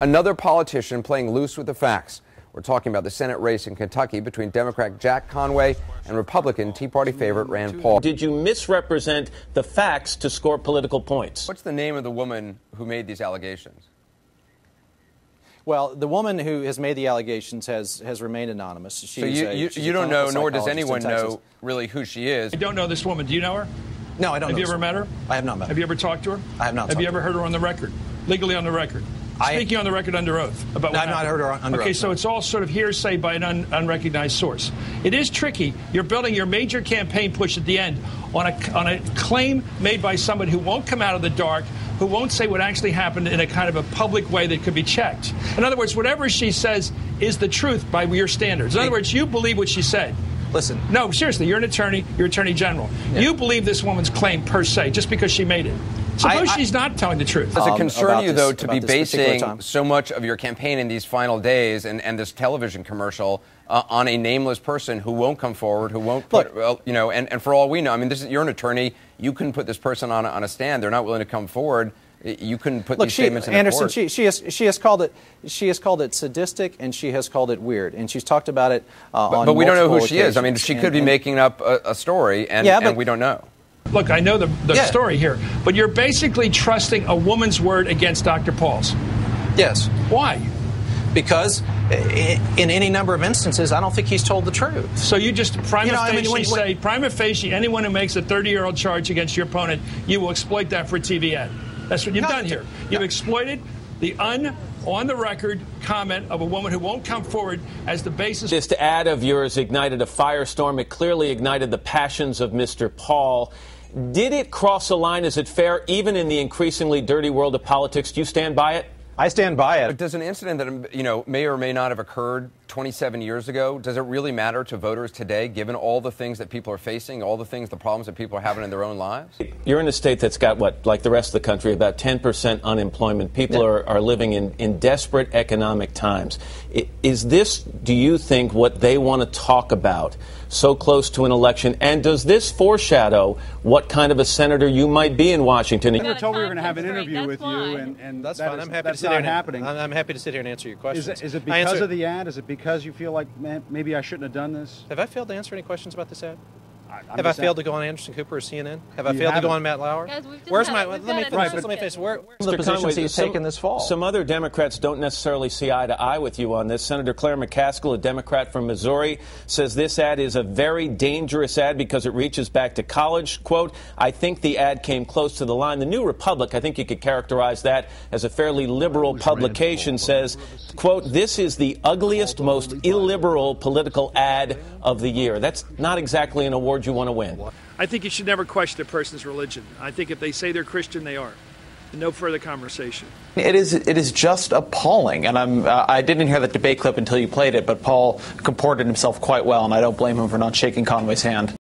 Another politician playing loose with the facts. We're talking about the Senate race in Kentucky between Democrat Jack Conway and Republican Tea Party favorite Rand Paul. Did you misrepresent the facts to score political points? What's the name of the woman who made these allegations? Well, the woman who has made the allegations has remained anonymous. So you don't know, nor does anyone know really who she is. I don't know this woman. Do you know her? No, I don't know. Have you ever met her? I have not met her. Have you ever talked to her? I have not. Have you ever heard her on the record? Legally on the record? Speaking on the record under oath about what I've not heard her under oath. Okay, so it's all sort of hearsay by an unrecognized source. It is tricky. You're building your major campaign push at the end on a claim made by someone who won't come out of the dark, who won't say what actually happened in a kind of a public way that could be checked. In other words, whatever she says is the truth by your standards. In other words, you believe what she said. Listen. No, seriously, you're an attorney, you're Attorney General. Yeah. You believe this woman's claim per se, just because she made it. Suppose she's not telling the truth. Does it concern you, though, to be basing so much of your campaign in these final days and this television commercial on a nameless person who won't come forward, who won't put, and for all we know, I mean, you're an attorney. You couldn't put this person on a stand. They're not willing to come forward. You couldn't put these statements in the court. Anderson, she has called it sadistic, and she has called it weird, and she's talked about it on but we don't know who occasions. she is. I mean, she could be making up a story, and we don't know. Look, I know the story here, but you're basically trusting a woman's word against Dr. Paul's. Yes. Why? Because in any number of instances, I don't think he's told the truth. So you just prima facie, anyone who makes a 30-year-old charge against your opponent, you will exploit that for a TV ad. That's what you've done here. You've exploited the on-the-record comment of a woman who won't come forward as the basis. This ad of yours ignited a firestorm. It clearly ignited the passions of Mr. Paul. Did it cross a line? Is it fair, even in the increasingly dirty world of politics? Do you stand by it? I stand by it. But does an incident that may or may not have occurred 27 years ago, does it really matter to voters today, given all the things that people are facing, all the problems that people are having in their own lives? You're in a state that's got, like the rest of the country, about 10% unemployment. People are living in desperate economic times. Is this, do you think, what they want to talk about so close to an election? And does this foreshadow what kind of a senator you might be in Washington? We were told we were going to have an interview with you, and that's fine. I'm happy to sit here. I'm happy to sit here and answer your questions. Is it because of the ad? Is it because you feel like, man, maybe I shouldn't have done this? Have I failed to answer any questions about this ad? Have I failed to go on Anderson Cooper or CNN? Have I failed to go on Matt Lauer? Where's my? Let me finish. Where's the positions he's taken this fall? Some other Democrats don't necessarily see eye to eye with you on this. Senator Claire McCaskill, a Democrat from Missouri, says this ad is a very dangerous ad because it reaches back to college. Quote, I think the ad came close to the line. The New Republic, I think you could characterize that as a fairly liberal publication, says, quote, this is the ugliest, most illiberal political ad of the year. That's not exactly an award you want to win. I think you should never question a person's religion. I think if they say they're Christian, they are. No further conversation. It is just appalling, and I didn't hear the debate clip until you played it, but Paul comported himself quite well, and I don't blame him for not shaking Conway's hand.